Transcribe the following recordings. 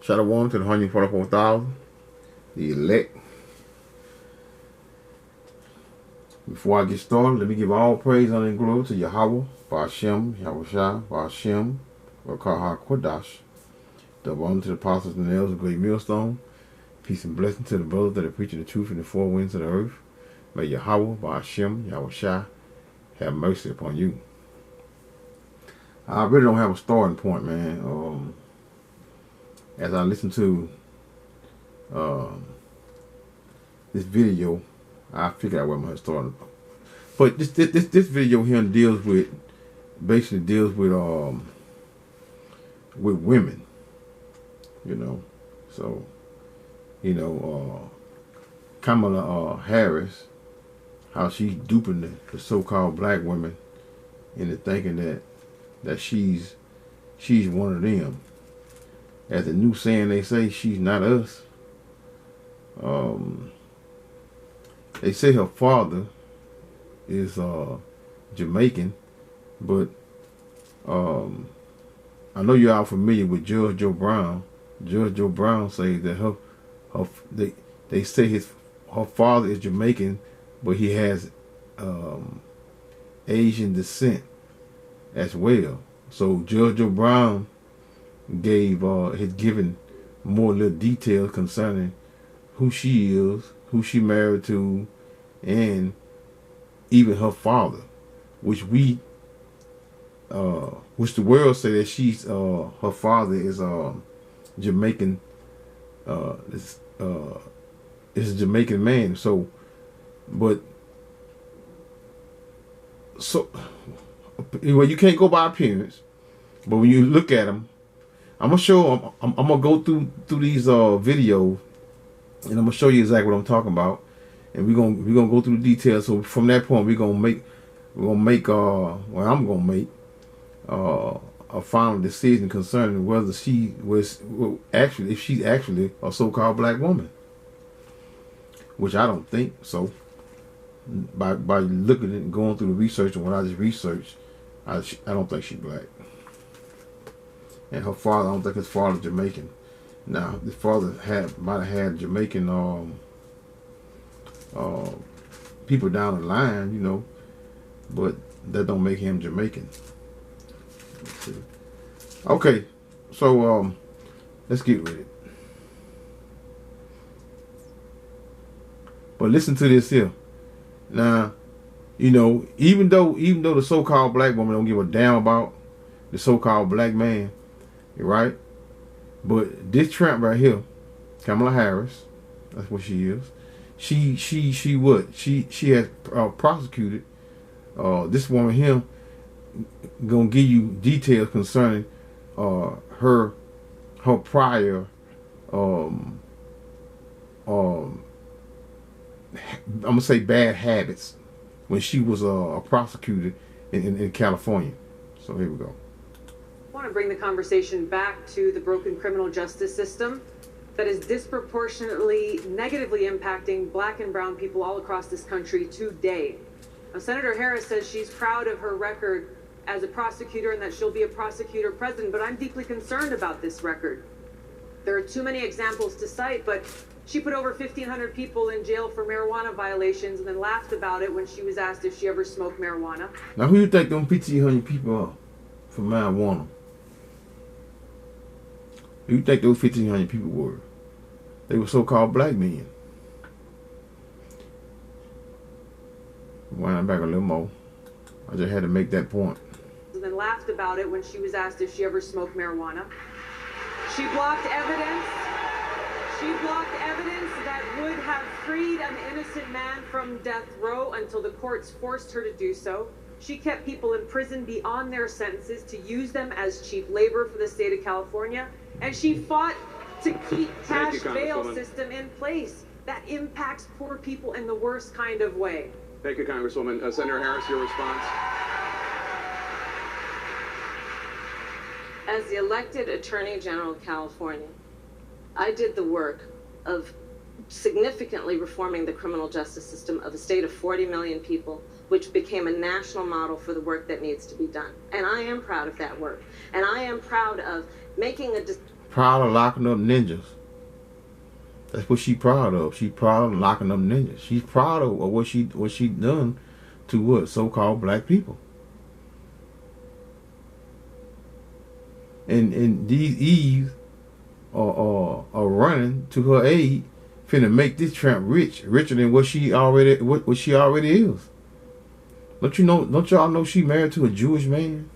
Shalom to the 144,000, the elect. Before I get started, let me give all praise, honor, and glory to Yahweh, Ba'ashem, Yahushua, Ba'ashem, Rakah HaKodash. Double honor to the apostles and the elders of Great Millstone. Peace and blessing to the brothers that are preaching the truth in the four winds of the earth. May Yahweh, Ba'ashem, Yahushua, have mercy upon you. I really don't have a starting point, man. As I listen to this video, I figured out where my starting. But this video here basically deals with women, you know. So, you know, Kamala Harris, how she's duping the so-called black women into thinking that she's one of them. As the new saying they say, she's not us. They say her father is Jamaican, but I know you're all familiar with Judge Joe Brown. Judge Joe Brown says that they say her father is Jamaican, but he has Asian descent as well. So Judge Joe Brown has given more little details concerning who she is, who she married to, and even her father, which the world say that she's her father is Jamaican, is a Jamaican man. So well, you can't go by appearance, but when you look at them, I'm gonna go through these videos, and I'm gonna show you exactly what I'm talking about, and we're gonna go through the details. So from that point, I'm gonna make a final decision concerning whether she if she's actually a so-called black woman, which I don't think so. By looking at it and going through the research and what I just researched, I don't think she's black. And her father, I don't think his father is Jamaican. Now, his father might have had Jamaican people down the line, you know, but that don't make him Jamaican. Let's see. Okay, so let's get with it. But listen to this here. Now, you know, even though the so-called black woman don't give a damn about the so-called black man, right? But this tramp right here, Kamala Harris, that's what she is. She has prosecuted this woman here. Gonna give you details concerning her prior I'm gonna say bad habits when she was a prosecutor in California. So here we go. I want to bring the conversation back to the broken criminal justice system that is disproportionately negatively impacting black and brown people all across this country today. Now, Senator Harris says she's proud of her record as a prosecutor and that she'll be a prosecutor president, but I'm deeply concerned about this record. There are too many examples to cite, but she put over 1,500 people in jail for marijuana violations and then laughed about it when she was asked if she ever smoked marijuana. Now, who you think them 1,500 people are for marijuana? Who you think those 1,500 people were? They were so-called black men. Wind back a little more. I just had to make that point. And then laughed about it when she was asked if she ever smoked marijuana. She blocked evidence. She blocked evidence that would have freed an innocent man from death row until the courts forced her to do so. She kept people in prison beyond their sentences to use them as cheap labor for the state of California. And she fought to keep cash bail system in place. That impacts poor people in the worst kind of way. Thank you, Congresswoman. Senator Harris, your response. As the elected Attorney General of California, I did the work of significantly reforming the criminal justice system of a state of 40 million people, which became a national model for the work that needs to be done. And I am proud of that work. And I am proud of making proud of locking up ninjas. That's what she proud of. She proud of locking up ninjas. She's proud of what she done to what so-called black people. And these Eves are running to her aid, finna make this tramp richer than what she already is. Don't y'all know she married to a Jewish man?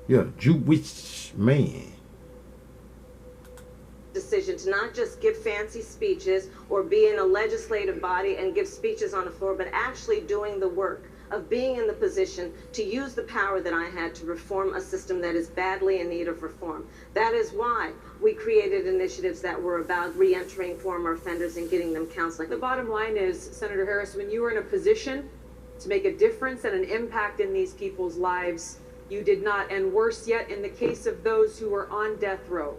Yeah, Jewish man. Decision to not just give fancy speeches or be in a legislative body and give speeches on the floor, but actually doing the work of being in the position to use the power that I had to reform a system that is badly in need of reform. That is why we created initiatives that were about re-entering former offenders and getting them counseling. The bottom line is, Senator Harris, when you were in a position to make a difference and an impact in these people's lives, you did not. And worse yet, in the case of those who were on death row,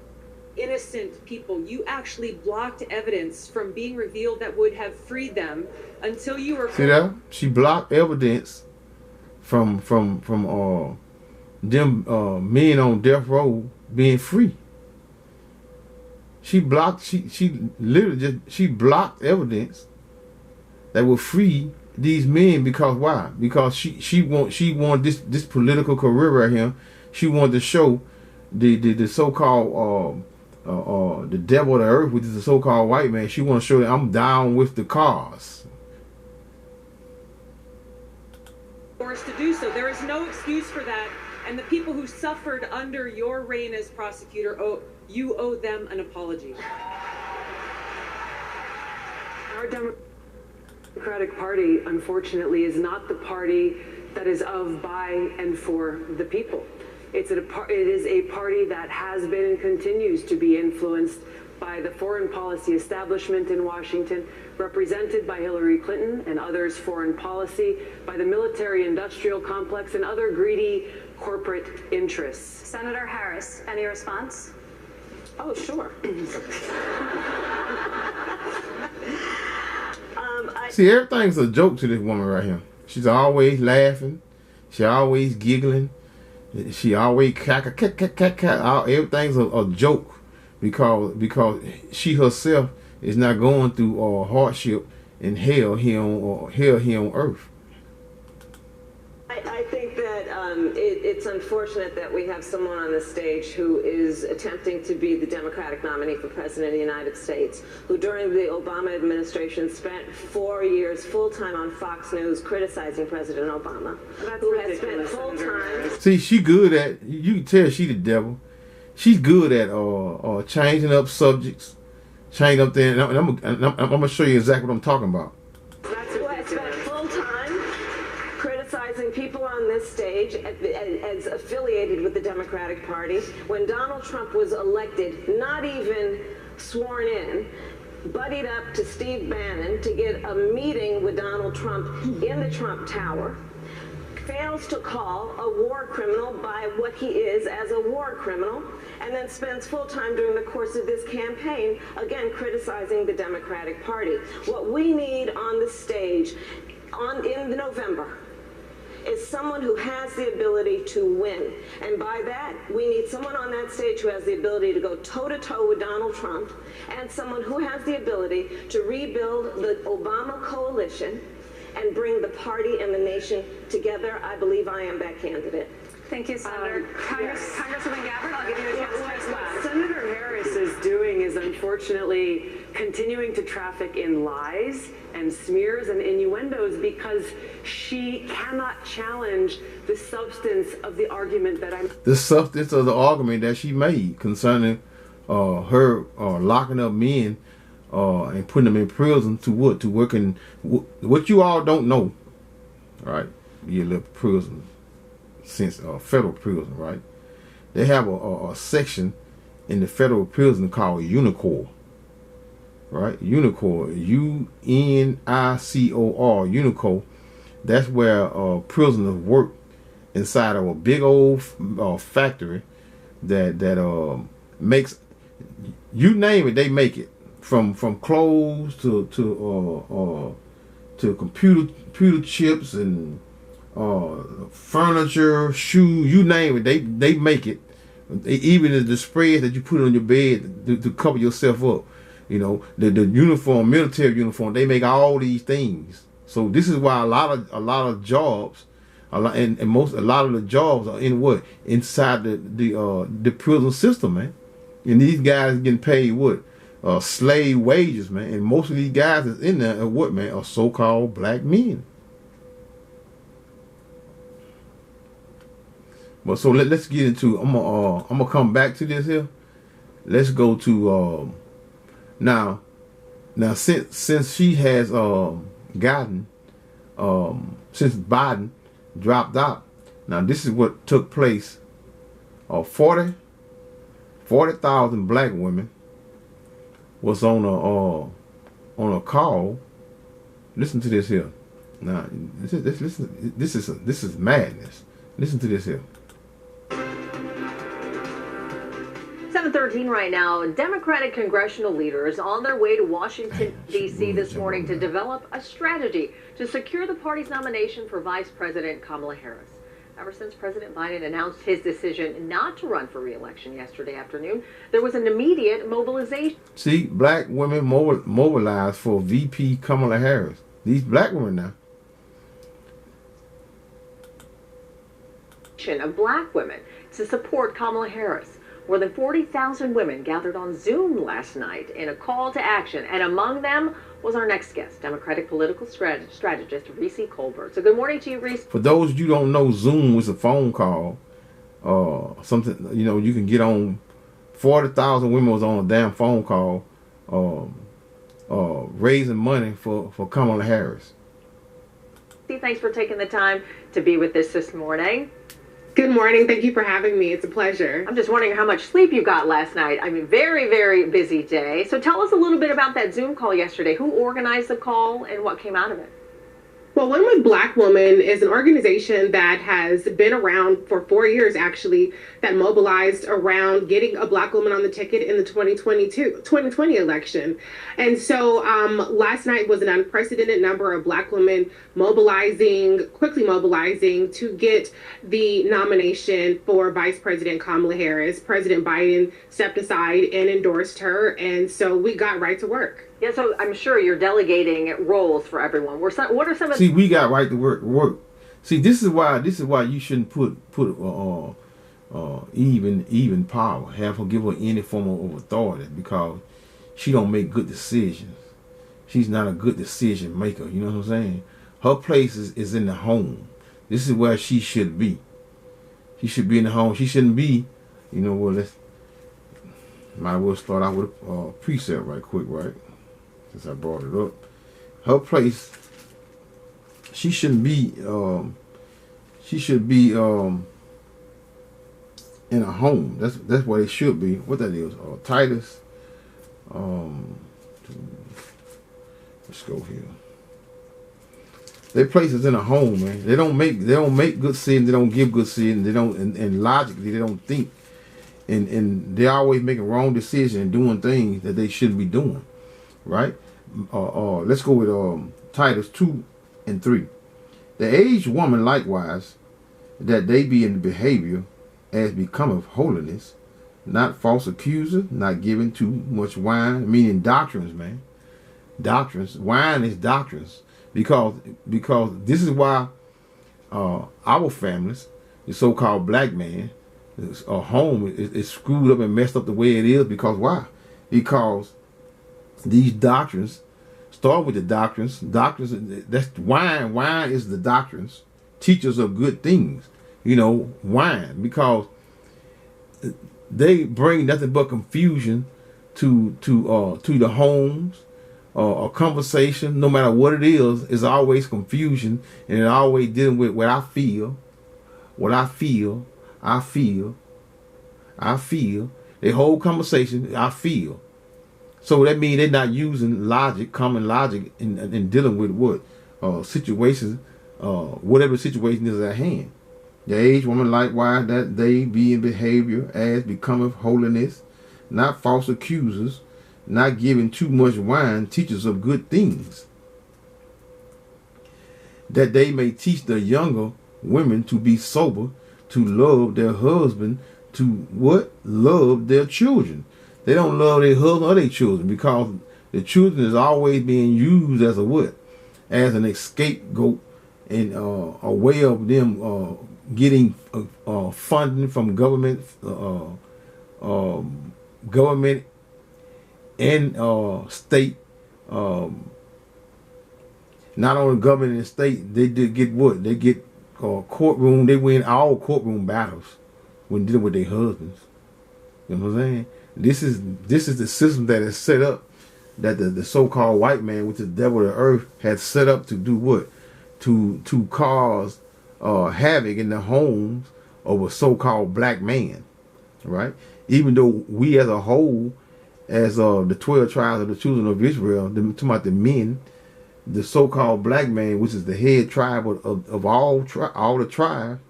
innocent people, you actually blocked evidence from being revealed that would have freed them until you were... See that? She blocked evidence from them men on death row being free. She blocked she blocked evidence that would free these men, because why? Because she wanted this political career right here. She wanted to show the so-called the devil of the earth, which is the so-called white man. She want to show that I'm down with the cause. Forced to do so. There is no excuse for that. And the people who suffered under your reign as prosecutor, you owe them an apology. Our Democratic Party, unfortunately, is not the party that is of, by, and for the people. It is a party that has been and continues to be influenced by the foreign policy establishment in Washington, represented by Hillary Clinton and others' foreign policy, by the military-industrial complex and other greedy corporate interests. Senator Harris, any response? Oh, sure. See, everything's a joke to this woman right here. She's always laughing. She always giggling. She always cack. Everything's a joke because she herself is not going through hardship and hell here on earth. I think that it's unfortunate that we have someone on the stage who is attempting to be the Democratic nominee for President of the United States, who during the Obama administration spent 4 years full-time on Fox News criticizing President Obama, who has spent full-time... See, she good at, you can tell she the devil. She's good at changing up subjects, changing up things. I'm going to show you exactly what I'm talking about. Who has spent full-time criticizing people on this stage as affiliated with the Democratic Party. When Donald Trump was elected, not even sworn in, buddied up to Steve Bannon to get a meeting with Donald Trump in the Trump Tower, fails to call a war criminal by what he is as a war criminal, and then spends full time during the course of this campaign, again, criticizing the Democratic Party. What we need on the stage in November is someone who has the ability to win. And by that, we need someone on that stage who has the ability to go toe-to-toe with Donald Trump, and someone who has the ability to rebuild the Obama coalition and bring the party and the nation together. I believe I am that candidate. Thank you, Senator. Yes. Congresswoman Gabbard, I'll give you a chance to respond. What Senator Harris is doing is unfortunately continuing to traffic in lies and smears and innuendos, because she cannot challenge the substance of the argument that I'm... The substance of the argument that she made concerning her locking up men and putting them in prison to what? To working... What you all don't know, right? You live prison, since federal prison, right? They have a section in the federal prison called Unicor, right? Unicor, UNICOR, Unicor. That's where prisoners work inside of a big old factory that makes, you name it, they make it, from clothes to computer chips and furniture, shoes, you name it, they make it Even the spread that you put on your bed to cover yourself up. You know, the uniform, military uniform, they make all these things. So this is why a lot of jobs, a lot of the jobs are in what? Inside the prison system, man. And these guys getting paid what? Slave wages, man. And most of these guys that's in there are what, man? Are so-called black men. But so let's get into. I'm gonna come back to this here. Let's go to now since she has gotten since Biden dropped out. Now this is what took place. 40,000 black women was on a call. Listen to this here. Now this is madness. Listen to this here. 7:13 right now. Democratic congressional leaders on their way to Washington, D.C. this morning to develop a strategy to secure the party's nomination for Vice President Kamala Harris. Ever since President Biden announced his decision not to run for re-election yesterday afternoon, there was an immediate mobilization. See, black women mobilized for VP Kamala Harris. These black women now. Of black women to support Kamala Harris. More than 40,000 women gathered on Zoom last night in a call to action, and among them was our next guest, Democratic political strategist Reese Colbert. So good morning to you, Reese. For those you don't know, Zoom was a phone call. Something, you know, you can get on. 40,000 women was on a damn phone call raising money for Kamala Harris. Thanks for taking the time to be with us this morning. Good morning. Thank you for having me. It's a pleasure. I'm just wondering how much sleep you got last night. I mean, very, very busy day. So tell us a little bit about that Zoom call yesterday. Who organized the call and what came out of it? Well, One with Black Women is an organization that has been around for 4 years, actually, that mobilized around getting a black woman on the ticket in the 2020 election. And so last night was an unprecedented number of black women quickly mobilizing to get the nomination for Vice President Kamala Harris. President Biden stepped aside and endorsed her. And so we got right to work. Yeah, so I'm sure you're delegating roles for everyone. What are some of See, we got right to work. See, this is why you shouldn't put even power. Have her give her any form of authority, because she don't make good decisions. She's not a good decision maker. You know what I'm saying? Her place is in the home. This is where she should be. She should be in the home. She shouldn't be, you know what? Might as well start out with a precept right quick, right? Since I brought it up, her place. She shouldn't be. She should be in a home. That's where they should be. What that is? Titus. Let's go here. Their place is in a home, man. They don't make good decisions. They don't give good decisions. They don't, and logically they don't think, and they're always making wrong decisions and doing things that they shouldn't be doing. Right? Let's go with Titus 2 and 3. The aged woman likewise, that they be in behavior as becometh holiness, not false accuser, not giving too much wine, meaning doctrines, man. Doctrines. Wine is doctrines. Because this is why our families, the so-called black man, a home is screwed up and messed up the way it is. Because why? Because these doctrines start with the doctrines. Doctrines, that's wine. Wine is the doctrines, teachers of good things. You know, wine, because they bring nothing but confusion to the homes. A conversation, no matter what it is always confusion, and it always dealing with what I feel. The whole conversation, I feel. So that means they're not using logic, common logic, in dealing with what situations, whatever situation is at hand. The aged woman likewise, that they be in behavior as becometh holiness, not false accusers, not giving too much wine, teachers of good things, that they may teach the younger women to be sober, to love their husband, to what? Love their children. They don't love their husband or their children, because the children is always being used as a what? As an scapegoat, and a way of them getting funding from government, government and state. Not only government and state, they did get what? They get courtroom. They win all courtroom battles when dealing with their husbands. You know what I'm saying? This is the system that is set up, that the so-called white man, which is the devil of the earth, has set up to do what? To cause havoc in the homes of a so-called black man, right? Even though we as a whole, as the 12 tribes of the children of Israel, talking about the men, the so-called black man, which is the head tribe of all the tribes,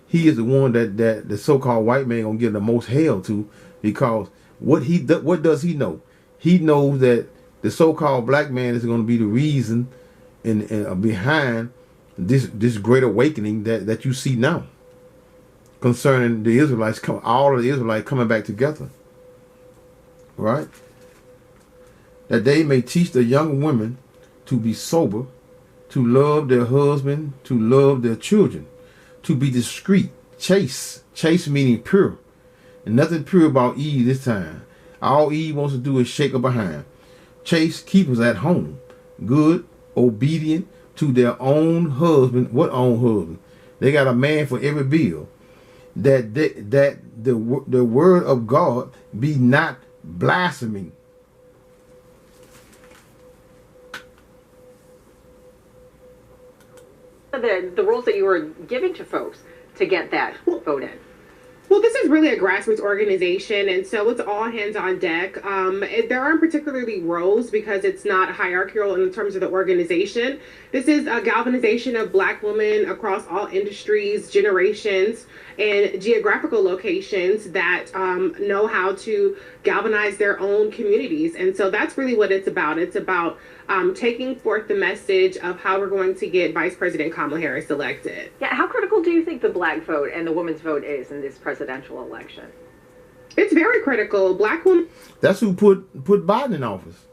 he is the one that the so-called white man gonna give the most hell to, because what does he know? He knows that the so-called black man is going to be the reason and behind this great awakening that you see now concerning the Israelites, all of the Israelites coming back together, right? That they may teach the young women to be sober, to love their husband, to love their children, to be discreet, chaste meaning pure, and nothing pure about Eve this time. All Eve wants to do is shake her behind. Chaste keepers at home, good, obedient to their own husband. What own husband? They got a man for every bill. That the word of God be not blaspheming. The roles that you were giving to folks to get that vote in. Well, this is really a grassroots organization, and so it's all hands on deck. There aren't particularly roles because it's not hierarchical in terms of the organization. This is a galvanization of Black women across all industries, generations, and geographical locations that know how to galvanize their own communities. And so that's really what it's about. It's about taking forth the message of how we're going to get Vice President Kamala Harris elected. Yeah, how critical do you think the Black vote and the women's vote is in this presidential election? It's very critical. Black women. That's who put Biden in office.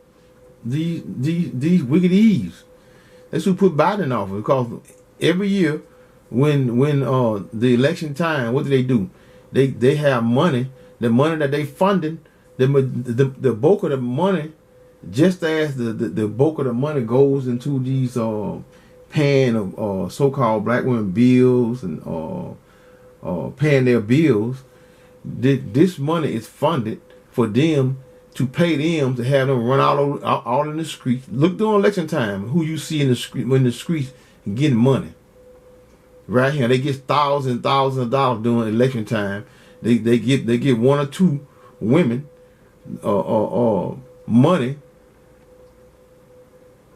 These wicked Eves. That's who put Biden in office, because every year when the election time, what do? They have money. The money that they funding, the bulk of the money, just as the bulk of the money goes into these paying of so-called black women bills and paying their bills. This money is funded for them to pay them to have them run all in the streets. Look during election time, who you see in the street when the streets getting money. Right here, they get thousands and thousands of dollars during election time. They get one or two women money,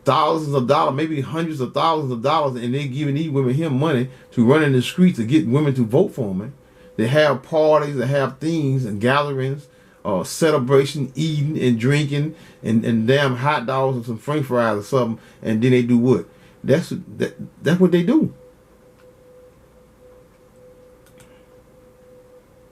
thousands of dollars, maybe hundreds of thousands of dollars, and they giving these women here money to run in the streets to get women to vote for them. They have parties, they have things and gatherings, celebration, eating and drinking, and damn hot dogs and some French fries or something, and then they do what? That's what they do.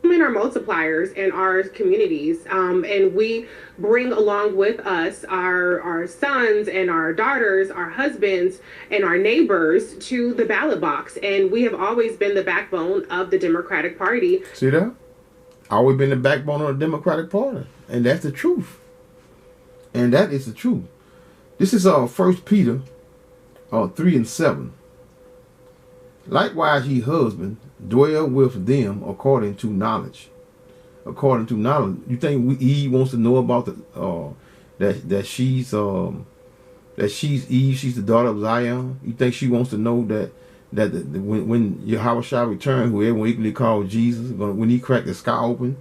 Women are multipliers in our communities, and we bring along with us our sons and our daughters, our husbands and our neighbors to the ballot box, and we have always been the backbone of the Democratic Party. See that? Always been the backbone of the Democratic Party, and that's the truth. And that is the truth. This is 1 Peter 3:7. Likewise, ye husband, dwell with them according to knowledge. According to knowledge. You think Eve wants to know about that she's Eve, she's the daughter of Zion? You think she wants to know that when Yahweh shall return, who everyone equally called Jesus, when he cracked the sky open,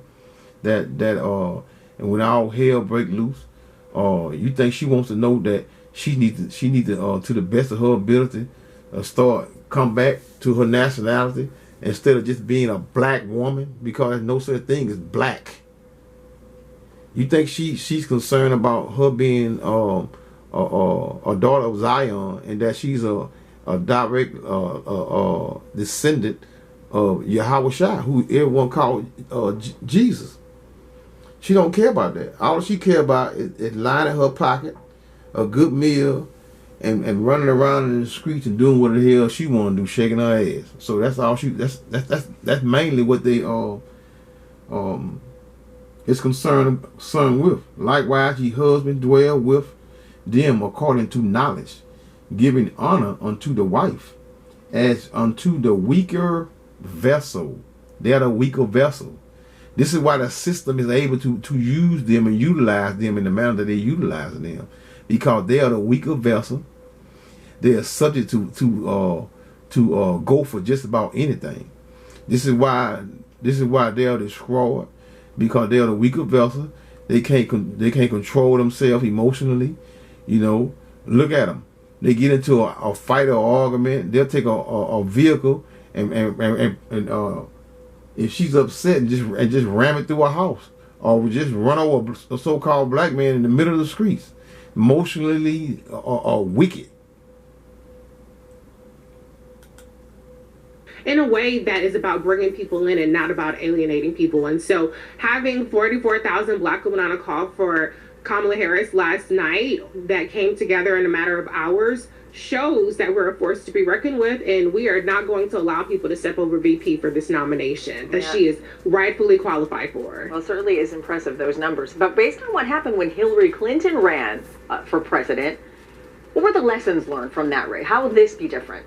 and when all hell break loose, you think she wants to know that she needs to the best of her ability come back to her nationality instead of just being a black woman, because there's no such thing as black. You think she's concerned about her being a daughter of Zion, and that she's a direct descendant Yahweh Shai, who everyone called Jesus. She don't care about that. All she care about is lining her pocket, a good meal, and running around in the streets and doing what the hell she want to do, shaking her ass. So that's all she. That's mainly what they is concerned with. Likewise, ye husband dwell with them according to knowledge, giving honor unto the wife as unto the weaker vessel. They are the weaker vessel. This is why the system is able to use them and utilize them in the manner that they utilize them, because they are the weaker vessel. They are subject to go for just about anything. This is why they are destroyed, because they are the weaker vessel. They can't control themselves emotionally. You know, look at them. They get into a fight or argument. They'll take a vehicle and if she's upset and just ram it through a house, or just run over a so-called black man in the middle of the streets, emotionally wicked. In a way that is about bringing people in and not about alienating people. And so having 44,000 black women on a call for Kamala Harris last night that came together in a matter of hours shows that we're a force to be reckoned with, and we are not going to allow people to step over VP for this nomination that she is rightfully qualified for. Well, it certainly is impressive, those numbers. But based on what happened when Hillary Clinton ran for president, what were the lessons learned from that race? How will this be different?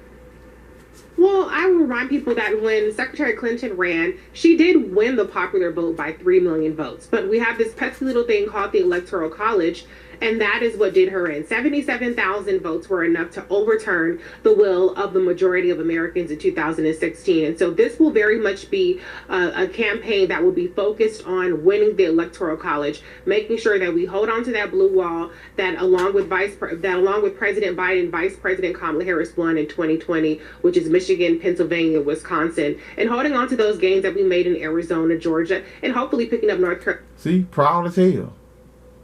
Well, I will remind people that when Secretary Clinton ran, she did win the popular vote by 3 million votes. But we have this pesky little thing called the Electoral College, and that is what did her in. 77,000 votes were enough to overturn the will of the majority of Americans in 2016. And so this will very much be a campaign that will be focused on winning the Electoral College, making sure that we hold on to that blue wall that along with President Biden, Vice President Kamala Harris won in 2020, which is Michigan, Pennsylvania, Wisconsin, and holding on to those gains that we made in Arizona, Georgia, and hopefully picking up North Carolina. See, proud as hell.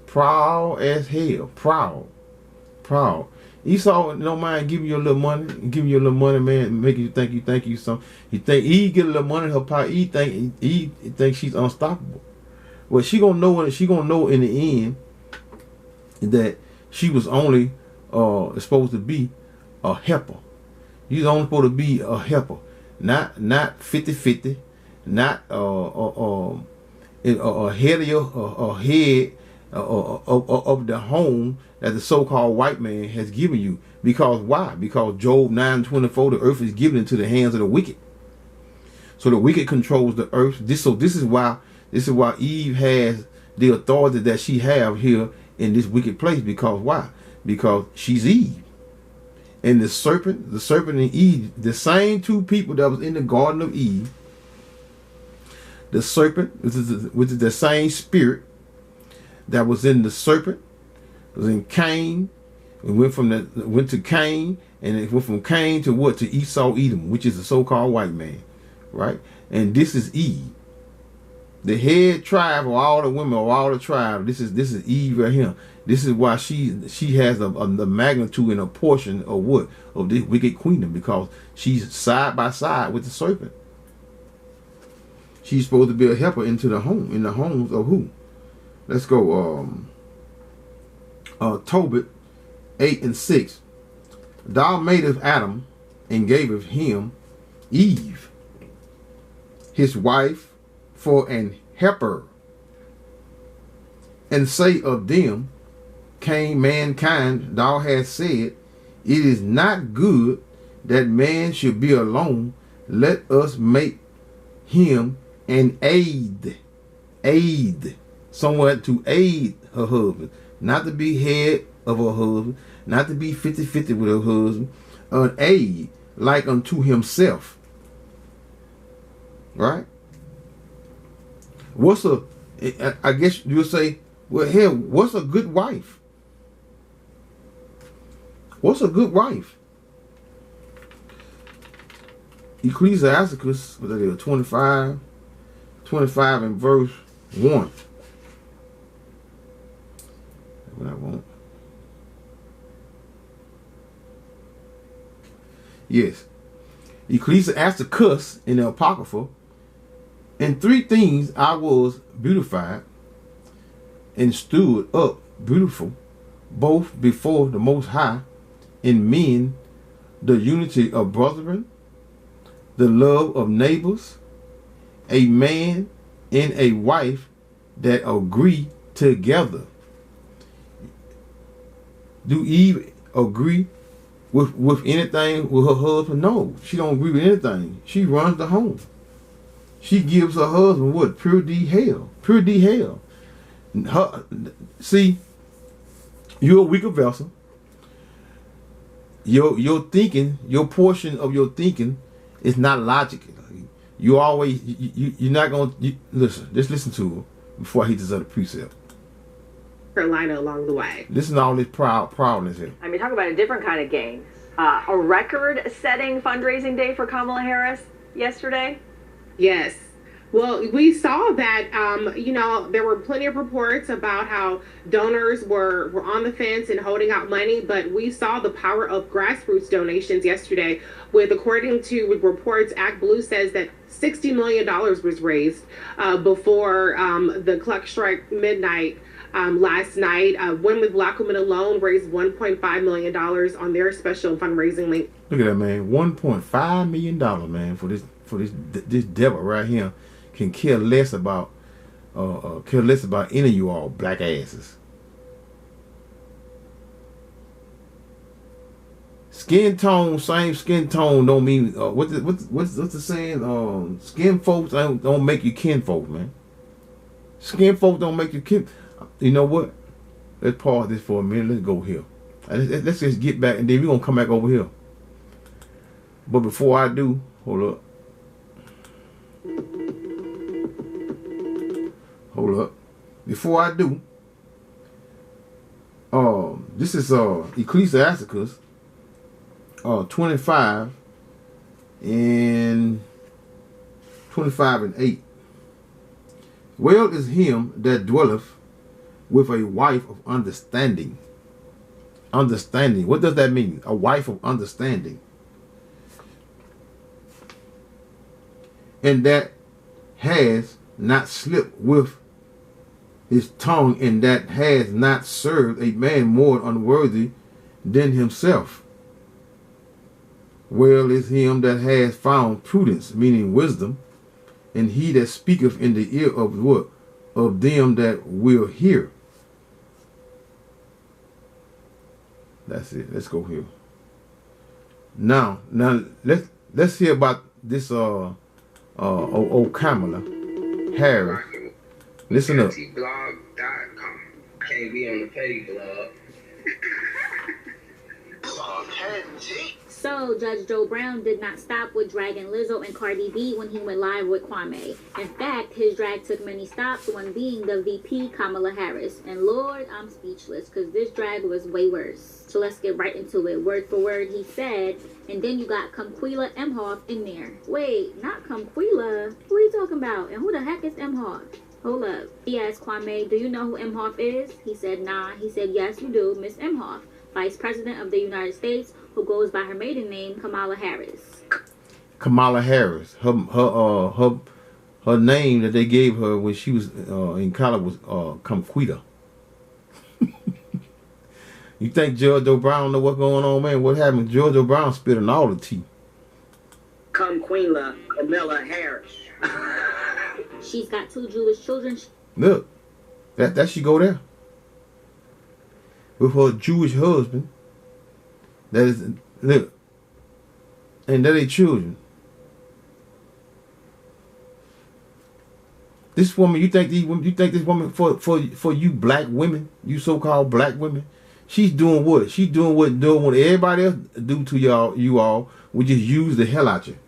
Proud as hell. Proud. Esau don't mind giving you a little money, man, making you think you something. You think he get a little money in her pocket, he think she's unstoppable. Well, she gonna know in the end that she was only supposed to be a helper. You're only supposed to be a helper, not 50-50, not a head of your head of the home that the so-called white man has given you. Because why? Because Job 9:24, the earth is given into the hands of the wicked. So the wicked controls the earth. This is why Eve has the authority that she have here in this wicked place. Because why? Because she's Eve. And the serpent and Eve, the same two people that was in the Garden of Eve, the serpent, which is the same spirit that was in the serpent, was in Cain. It went to Cain, and it went from Cain to what? To Esau, Edom, which is the so-called white man, right? And this is Eve, the head tribe of all the women of all the tribe. This is Eve right here. This is why she has the magnitude and a portion of what? Of this wicked queendom, because she's side by side with the serpent. She's supposed to be a helper into the home, in the homes of who? Let's go. Tobit 8:6. Thou madest Adam and gavest him Eve, his wife, for an helper, and say of them came mankind, thou hast said, it is not good that man should be alone. Let us make him an aid. Someone to aid her husband. Not to be head of her husband. Not to be 50-50 with her husband. An aid like unto himself. Right? I guess you'll say, well, hell, what's a good wife? What's a good wife? Ecclesiasticus, 25 and verse 1. What I want. Yes. Ecclesiasticus in the Apocrypha. In 3 things I was beautified and stood up beautiful, both before the Most High, in men, the unity of brethren, the love of neighbors, a man and a wife that agree together. Do Eve agree with anything with her husband? No, she don't agree with anything. She runs the home. She gives her husband what? Pure D hell. Pure D hell. See, you're a weaker vessel. Your thinking, your portion of your thinking is not logical. You always you're not gonna listen. Just listen to her before I hit this other precept. Carolina along the way. Listen to all this proudness here. I mean, talk about a different kind of gain. A record-setting fundraising day for Kamala Harris yesterday. Yes. Well, we saw that, there were plenty of reports about how donors were on the fence and holding out money, but we saw the power of grassroots donations yesterday with, according to reports, Act Blue says that $60 million was raised before the clock strike midnight last night. Women with Black Women Alone raised $1.5 million on their special fundraising link. Look at that, man. $1.5 million, man, for this devil right here. Can care less about any of you all black asses. Skin tone, same skin tone don't mean what's the saying? Skin folks don't make you kin folk, man. Skin folks don't make you kin. You know what? Let's pause this for a minute. Let's go here. Let's just get back, and then we're gonna come back over here. But before I do, hold up. Hold up. Before I do, this is Ecclesiasticus 25 and 8. Well is him that dwelleth with a wife of understanding. Understanding. What does that mean? A wife of understanding. And that has not slipped with his tongue, and that has not served a man more unworthy than himself. Well is him that has found prudence, meaning wisdom, and he that speaketh in the ear of what? Of them that will hear. That's it. Let's go here. Now let's hear about this Kamala Harris. Listen up. Blog.com. Can't be on the petty blog. So, Judge Joe Brown did not stop with dragging Lizzo and Cardi B when he went live with Kwame. In fact, his drag took many stops, one being the VP, Kamala Harris. And Lord, I'm speechless, because this drag was way worse. So let's get right into it. Word for word, he said, and then you got Kamala Emhoff in there. Wait, not Kamala. Who are you talking about? And who the heck is Emhoff? Hold up. He asked Kwame, do you know who Emhoff is? He said, nah. He said, yes, you do, Miss Emhoff, Vice President of the United States, who goes by her maiden name, Kamala Harris. Kamala Harris. Her name that they gave her when she was in college was Kamquita. You think George O'Brien know what's going on, man? What happened? George O'Brien spitting all the tea. Kamala Harris. She's got 2 Jewish children. Look, that she go there with her Jewish husband. That is, look, and that ain't children. This woman, you think this woman for you black women, you so-called black women, she's doing what? She's doing what everybody else do to you all. We just use the hell out you.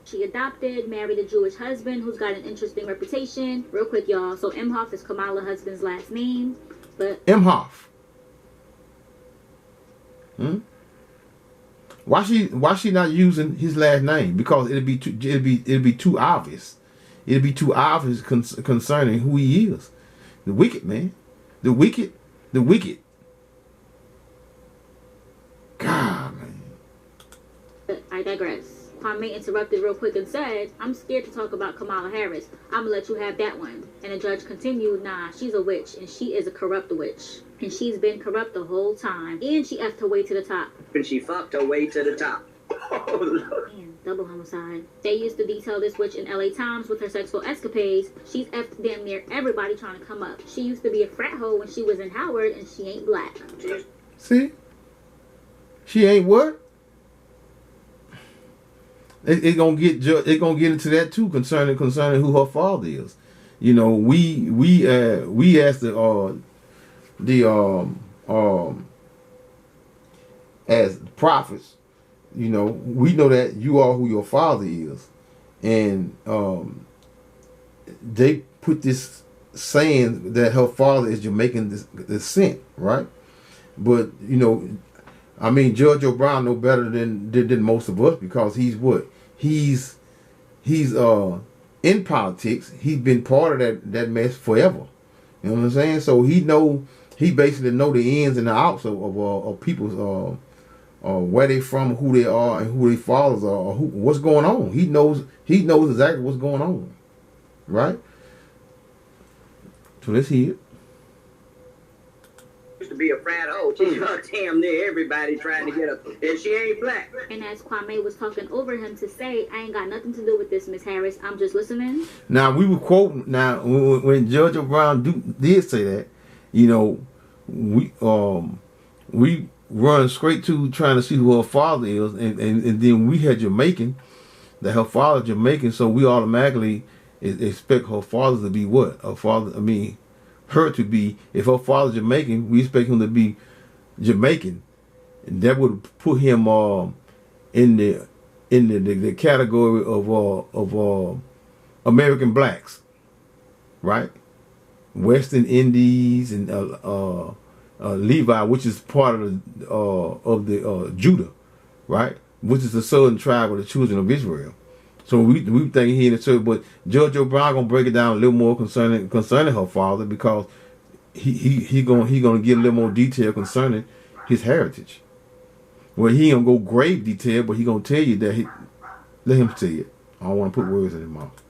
She adopted, married a Jewish husband who's got an interesting reputation. Real quick, y'all. So Emhoff is Kamala's husband's last name, but Emhoff. Why she not using his last name? Because it'd be too obvious. It'd be too obvious concerning who he is. The wicked, man. The wicked. God, man. digress. Kwame interrupted real quick and said, I'm scared to talk about Kamala Harris. I'm gonna let you have that one. And the judge continued, nah, she's a witch, and she is a corrupt witch. And she's been corrupt the whole time. And she effed her way to the top. And she fucked her way to the top. Oh, Lord. Man, double homicide. They used to detail this witch in LA Times with her sexual escapades. She's effed damn near everybody trying to come up. She used to be a frat hoe when she was in Howard, and she ain't black. See? She ain't what? It gonna get into that too concerning who her father is. You know, we asked as prophets, you know, we know that you are who your father is, and they put this saying that her father is Jamaican descent, right? But you know, I mean, Judge O'Brien know better than most of us, because he's what? He's in politics. He's been part of that mess forever. You know what I'm saying? So he basically know the ins and the outs of people's where they from, who they are, and who their fathers are, or what's going on. He knows exactly what's going on, right? So let's hear it. Used to be a frat hoe. She's damn near everybody trying to get her, and she ain't black. And as Kwame was talking over him to say, I ain't got nothing to do with this, Miss Harris. I'm just listening. Now, we were quoting, now, when Judge O'Brien did say that, you know, we run straight to trying to see who her father is, and then we had Jamaican, that her father Jamaican, so we automatically expect her father to be what? Her to be, if her father's Jamaican, we expect him to be Jamaican. And that would put him in the category of American blacks, right? Western Indies and Levi, which is part of the Judah, right? Which is the southern tribe of the children of Israel. So we think he in the church, but Judge O'Brien gonna break it down a little more concerning her father, because he gonna give a little more detail concerning his heritage. Well, he ain't gonna go grave detail, but he gonna tell you that let him say it. I don't want to put words in his mouth.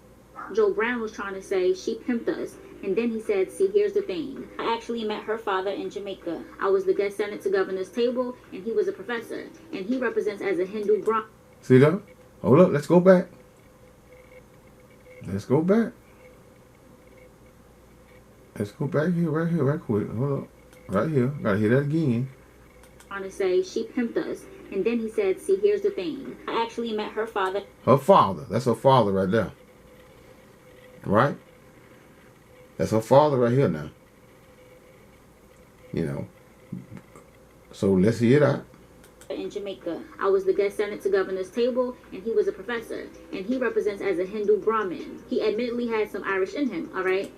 Joe Brown was trying to say she pimped us, and then he said, see, here's the thing. I actually met her father in Jamaica. I was the guest Senate to governor's table, and he was a professor, and he represents as a Hindu Brahmin. See that? Hold up, let's go back. Let's go back. Let's go back here, right quick. Hold up. Right here. Gotta hear that again. Trying to say she pimped us. And then he said, see, here's the thing. I actually met her father. Her father. That's her father right there. Right? That's her father right here now. You know. So let's hear that. In Jamaica. I was the guest Senate to governor's table, and he was a professor, and he represents as a Hindu Brahmin. He admittedly had some Irish in him, all right?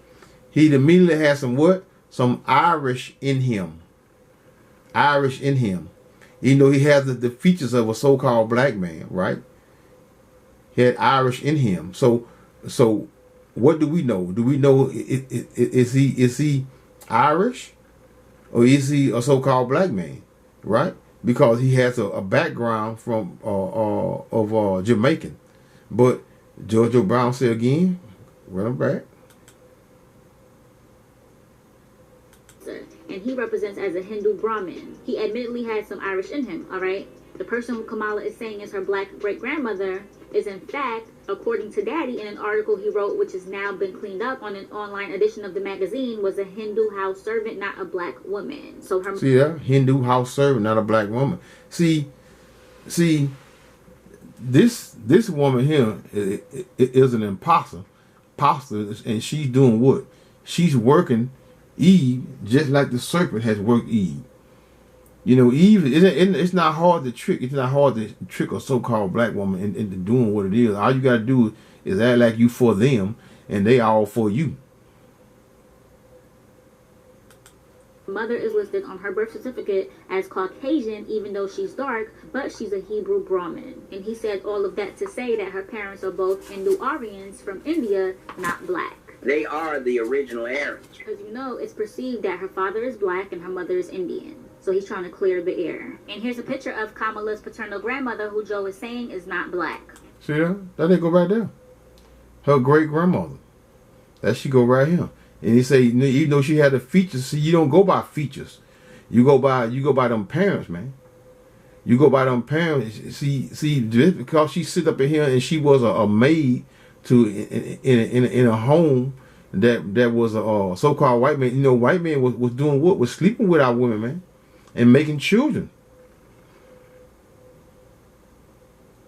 He immediately had some what? Some Irish in him. Irish in him. You know, he has the features of a so-called black man, right? He had Irish in him. So what do we know? Do we know, is he Irish, or is he a so-called black man, right? Because he has a background from of Jamaican. But Judge O'Brien said again, run back. And he represents as a Hindu Brahmin. He admittedly had some Irish in him, all right? The person who Kamala is saying is her black great-grandmother is in fact, according to Daddy, in an article he wrote, which has now been cleaned up on an online edition of the magazine, was a Hindu house servant, not a black woman. So her see that? Hindu house servant, not a black woman. See, this woman here is an imposter, and she's doing what? She's working Eve just like the serpent has worked Eve. You know, Eve, it's not hard to trick. It's not hard to trick a so-called black woman into doing what it is. All you got to do is act like you for them, and they all for you. Mother is listed on her birth certificate as Caucasian, even though she's dark, but she's a Hebrew Brahmin. And he said all of that to say that her parents are both Indo-Aryans from India, not black. They are the original Aryans. Because you know, it's perceived that her father is black and her mother is Indian. So So he's trying to clear the air. And here's a picture of Kamala's paternal grandmother, who Joe is saying is not black. See that? That they go right there. Her great grandmother. That she go right here. And he say, even though she had the features, see, you don't go by features. You go by them parents, man. You go by them parents. See, just because she sit up in here and she was a maid to in a home that was a so-called white man. You know, white man was doing what? Was sleeping with our women, man, and making children.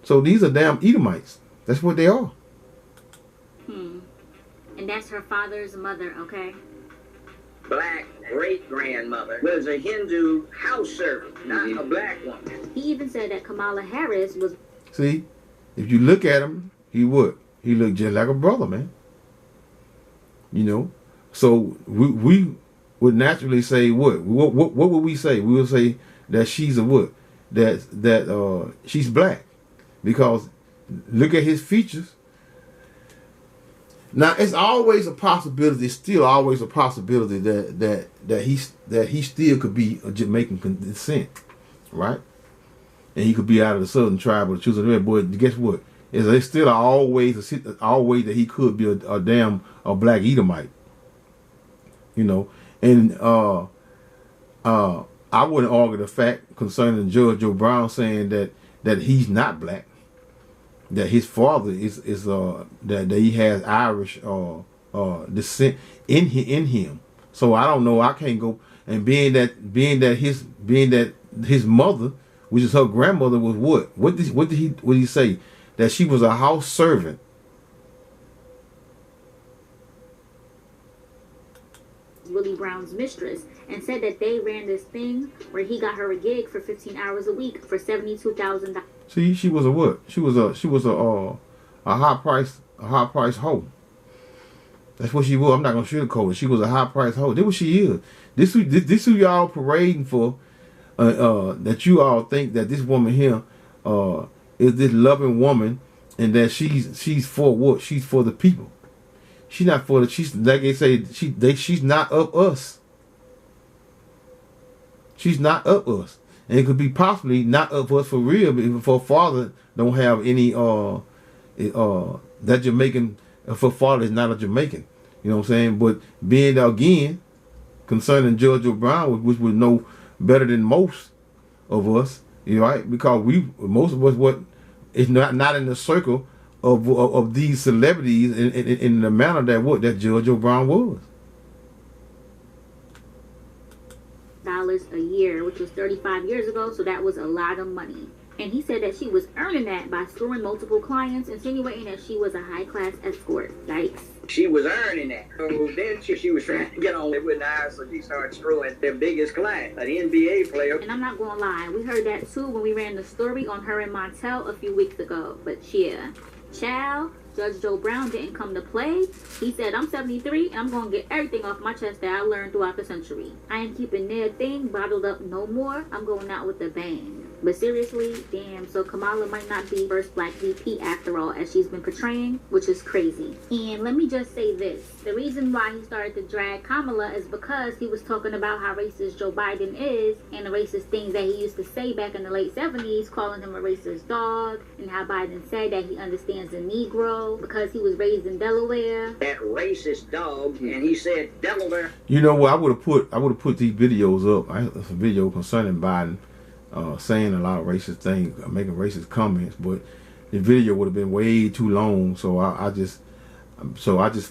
So these are damn Edomites. That's what they are. And that's her father's mother, okay? Black great-grandmother was a Hindu house servant, not a black woman. He even said that Kamala Harris was... See, if you look at him, he would. He looked just like a brother, man. You know? So we would naturally say what? What would we say? We would say that she's a what? That she's black. Because look at his features. Now it's always a possibility. It's still always a possibility that he still could be a Jamaican descent, right? And he could be out of the southern tribe or the choosing red. But guess what? It's still always that he could be a black Edomite. You know, and I wouldn't argue the fact concerning Judge Joe Brown saying that he's not black. That his father is that he has Irish descent in him. So I don't know. I can't go and being that his mother, which is her grandmother, was what? What did he say? That she was a house servant. Willie Brown's mistress, and said that they ran this thing where he got her a gig for 15 hours a week for $72,000. See, she was a what? She was a high price hoe. That's what she was. I'm not gonna sugarcoat it. She was a high price hoe. This what she is. This who y'all parading for. That you all think that this woman here is this loving woman, and that she's for what? She's for the people. She's not for the. She's like they say. She's not of us. She's not of us. And it could be possibly not of us for real, but if her father don't have any that Jamaican, if her father is not a Jamaican, you know what I'm saying? But being again concerning Judge O'Brien, which would know better than most of us, you know, right? Because most of us is not in the circle of these celebrities in the manner that Judge O'Brien was. A year, which was 35 years ago, so that was a lot of money. And he said that she was earning that by screwing multiple clients, insinuating that she was a high-class escort. Yikes. She was earning that. So then she was trying to get on it with Niles, so she started screwing their biggest client, an NBA player. And I'm not gonna lie, we heard that too when we ran the story on her and Montel a few weeks ago. But yeah, child, Judge Joe Brown didn't come to play. He said, I'm 73 and I'm going to get everything off my chest that I learned throughout the century. I ain't keeping that thing bottled up no more. I'm going out with a bang. But seriously, damn, so Kamala might not be first black VP after all, as she's been portraying, which is crazy. And let me just say this. The reason why he started to drag Kamala is because he was talking about how racist Joe Biden is and the racist things that he used to say back in the late 70s, calling him a racist dog, and how Biden said that he understands the Negro because he was raised in Delaware. That racist dog, and he said Delaware. You know what? I would have put these videos up. I have a video concerning Biden saying a lot of racist things, making racist comments, but the video would have been way too long. So I just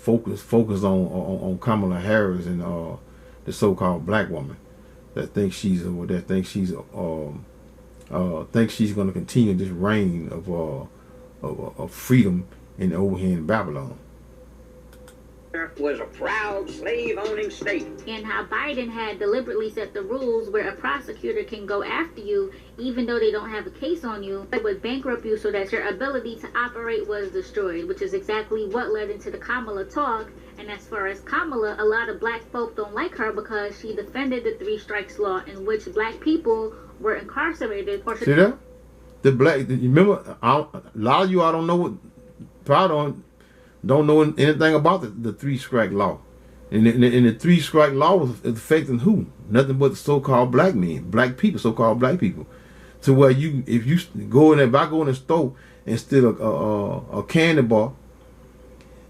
focus on Kamala Harris and the so-called black woman that thinks she's going to continue this reign of freedom over here in Babylon. Was a proud slave-owning state. And how Biden had deliberately set the rules where a prosecutor can go after you even though they don't have a case on you. It would bankrupt you so that your ability to operate was destroyed, which is exactly what led into the Kamala talk. And as far as Kamala, a lot of black folk don't like her because she defended the 3 strikes law in which black people were incarcerated. See that? The black, remember, a lot of you I don't know what, probably don't know anything about the 3 strike law. And the three strike law was affecting who? Nothing but the so-called black men, black people, so-called black people. To where if you go in there, if I go in the store and steal a candy bar,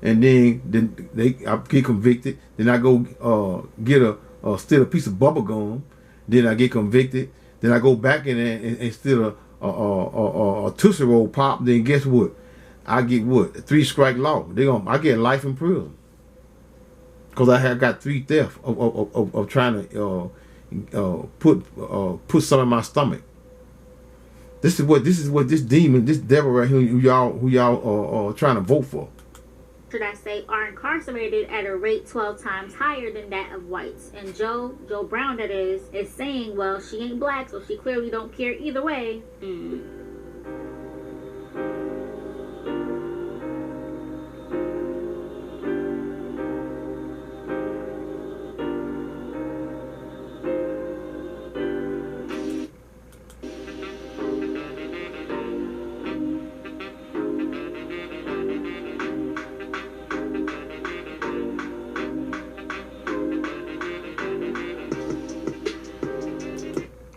and then I get convicted, then I go steal a piece of bubble gum, then I get convicted, then I go back in there and steal a Tootsie Roll pop, then guess what? I get what? A 3 strike law. I get life in prison. Because I got 3 thefts of trying to put some in my stomach. This is what this demon, this devil right here, who y'all are trying to vote for. Should I say, are incarcerated at a rate 12 times higher than that of whites. And Joe Brown, that is saying, well, she ain't black, so she clearly don't care either way.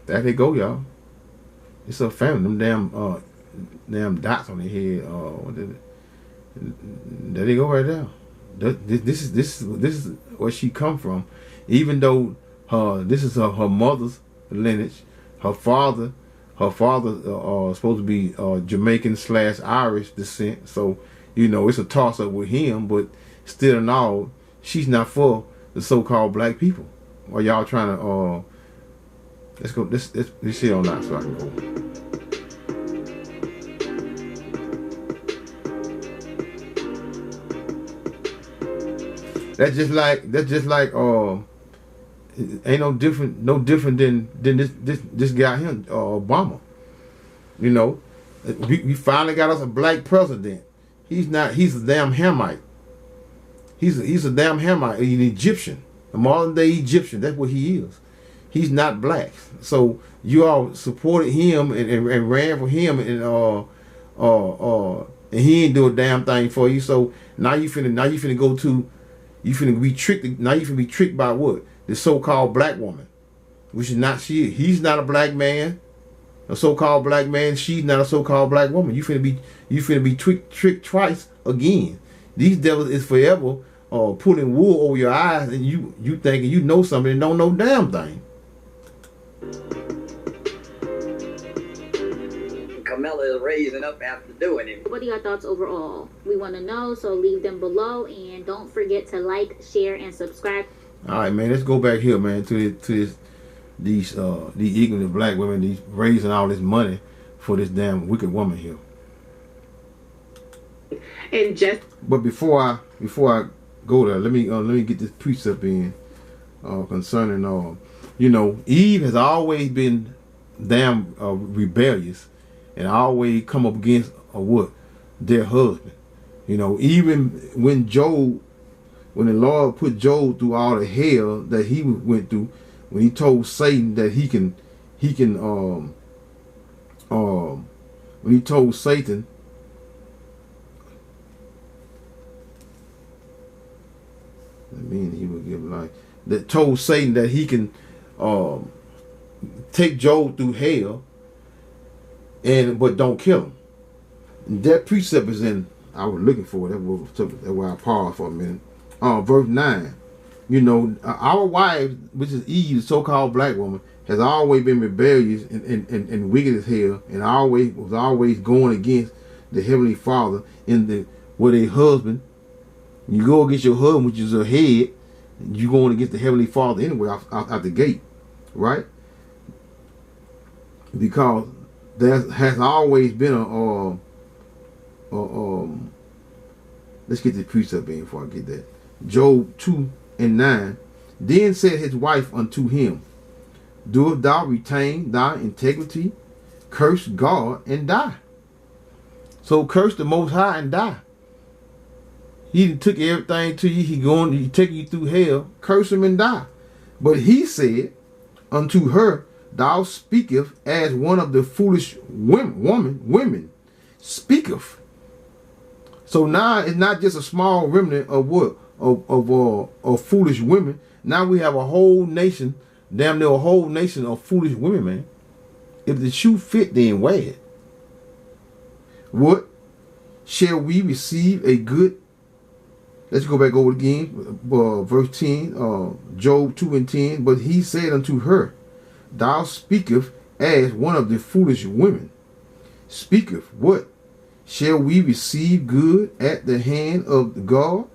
There they go, y'all. It's a family. Them damn dots on their head. There they go right there. This is where she come from. Even though this is her mother's lineage. Her father supposed to be Jamaican / Irish descent. So it's a toss up with him. But still in all, she's not for the so-called black people. Or y'all trying to let's go. Let's see on that so I can go. That's just like ain't no different than this guy here, Obama. We finally got us a black president. He's a damn Hamite. He's a damn Hamite, an Egyptian, a modern day Egyptian. That's what he is. He's not black. So you all supported him and ran for him and he ain't do a damn thing for you. So now you finna go to, you finna be tricked. Now you finna be tricked by what? The so-called black woman, which is not she. He's not a black man, a so-called black man. She's not a so-called black woman. You finna be tricked twice again. These devils is forever putting wool over your eyes, and you thinking you know something and don't know damn thing. Kamala is raising up after doing it. What are your thoughts overall? We want to know, so leave them below, and don't forget to like, share, and subscribe. All right, man. Let's go back here, man, to these ignorant black women, these raising all this money for this damn wicked woman here. And but before I go there, let me get this precept in concerning Eve has always been damn rebellious and always come up against their husband. Even when the Lord put Job through all the hell that he went through, when he told Satan that when he told Satan he would give life, that told Satan that he can take Job through hell but don't kill him. And that precept is in, I was looking for it, that's why I paused for a minute. Verse 9. Our wives, which is Eve, the so-called black woman, has always been rebellious and wicked as hell, and was always going against the Heavenly Father with a husband. You go against your husband, which is a head, you're going against the Heavenly Father anyway out the gate, right? Because there has always been let's get the precept in before I get that. Job 2:9. Then said his wife unto him, doest thou retain thy integrity? Curse God and die. So curse the Most High and die. He took everything to you. He taking you through hell. Curse him and die. But he said unto her, thou speaketh as one of the foolish women speaketh. So now it's not just a small remnant of what? of foolish women. Now we have a whole nation, damn near a whole nation of foolish women, man. If the shoe fit, then wear it. What shall we receive a good? Let's go back over again, verse 10, Job 2 and 10. But he said unto her, Thou speakest as one of the foolish women. Speaketh what? Shall we receive good at the hand of God?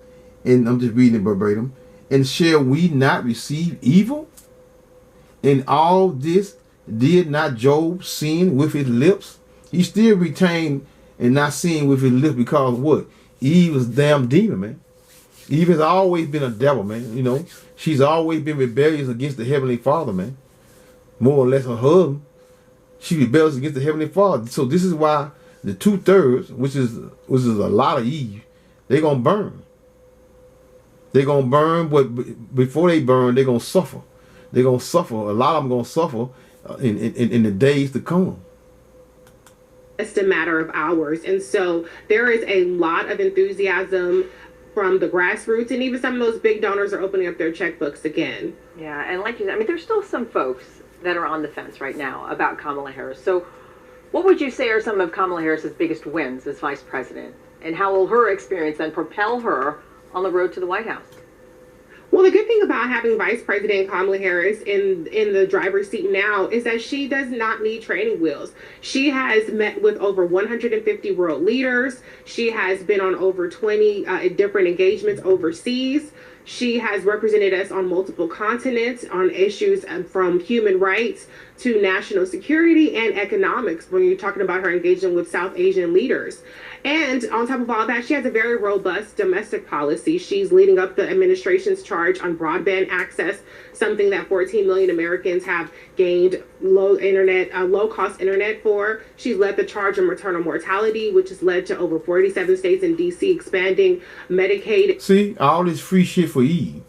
And I'm just reading it verbatim. And shall we not receive evil? In all this did not Job sin with his lips? He still retained and not sin with his lips because what? Eve was a damn demon, man. Eve has always been a devil, man. You know, she's always been rebellious against the Heavenly Father, man. More or less her husband. She rebels against the Heavenly Father. So this is why the 2/3, which is a lot of Eve, they're gonna burn. They're gonna burn, but before they burn, they're gonna suffer. They're gonna suffer. A lot of them gonna suffer in the days to come. Just a matter of hours. And so there is a lot of enthusiasm from the grassroots, and even some of those big donors are opening up their checkbooks again. Yeah, and like you said, I mean, there's still some folks that are on the fence right now about Kamala Harris. So what would you say are some of Kamala Harris's biggest wins as vice president? And how will her experience then propel her on the road to the White House? Well, the good thing about having Vice President Kamala Harris in the driver's seat now is that she does not need training wheels. She has met with over 150 world leaders. She has been on over 20 different engagements overseas. She has represented us on multiple continents on issues from human rights to national security and economics when you're talking about her engagement with South Asian leaders. And on top of all that, she has a very robust domestic policy. She's leading up the administration's charge on broadband access, something that 14 million Americans have gained low-cost internet for. She's led the charge on maternal mortality, which has led to over 47 states and D.C. expanding Medicaid. See, all this free shit for Eve.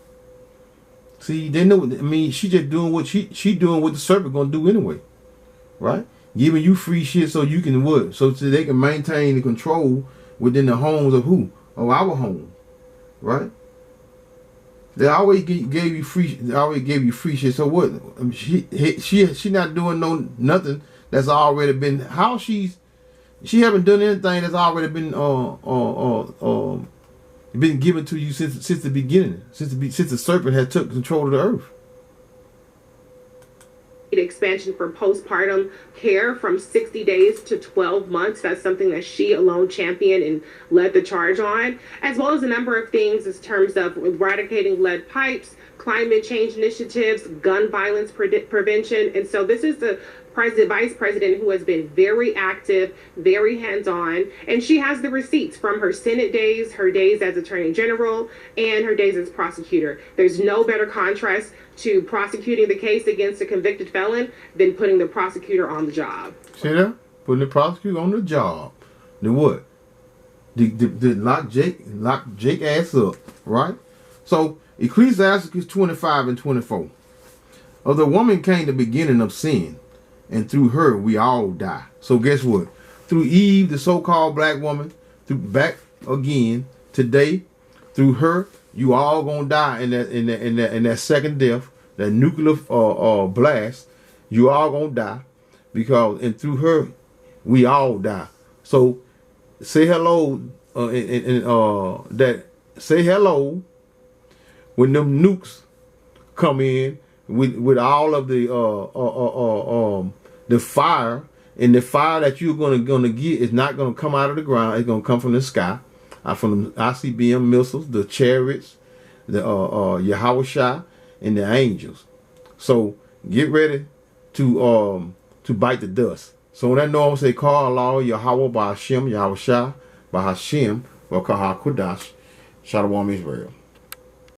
See, they know. I mean, she just doing what she doing what the serpent gonna do anyway, right? Giving you free shit so you can what? So they can maintain the control within the homes of who? Of our home, right? They always gave you free. They always gave you free shit. So what? She not doing nothing that's already been. How she haven't done anything that's already been been given to you since the beginning. Since the serpent had took control of the earth. Expansion for postpartum care from 60 days to 12 months. That's something that she alone championed and led the charge on, as well as a number of things in terms of eradicating lead pipes, climate change initiatives, gun violence prevention. And so this is the vice president who has been very active, very hands-on, and she has the receipts from her Senate days, her days as Attorney General, and her days as prosecutor. There's no better contrast to prosecuting the case against a convicted felon than putting the prosecutor on the job. See that? Putting the prosecutor on the job. Then what? The lock Jake ass up, right? So Ecclesiastes 25 and 24. Of the woman came the beginning of sin, and through her we all die. So guess what? Through Eve, the so-called black woman, back again today, through her, you all gonna die in that second death, that nuclear blast. You all gonna die because, and through her, we all die. So say hello, say hello when them nukes come in with all of the fire, and the fire that you're gonna get is not gonna come out of the ground. It's gonna come from the sky, from the ICBM missiles, the chariots, the Yahweh and the angels. So get ready to bite the dust. So when that norm say call Allah Yahweh by Hashem, Yahweh Shah by Hashem, or Kaha Kudash, Shalom Israel.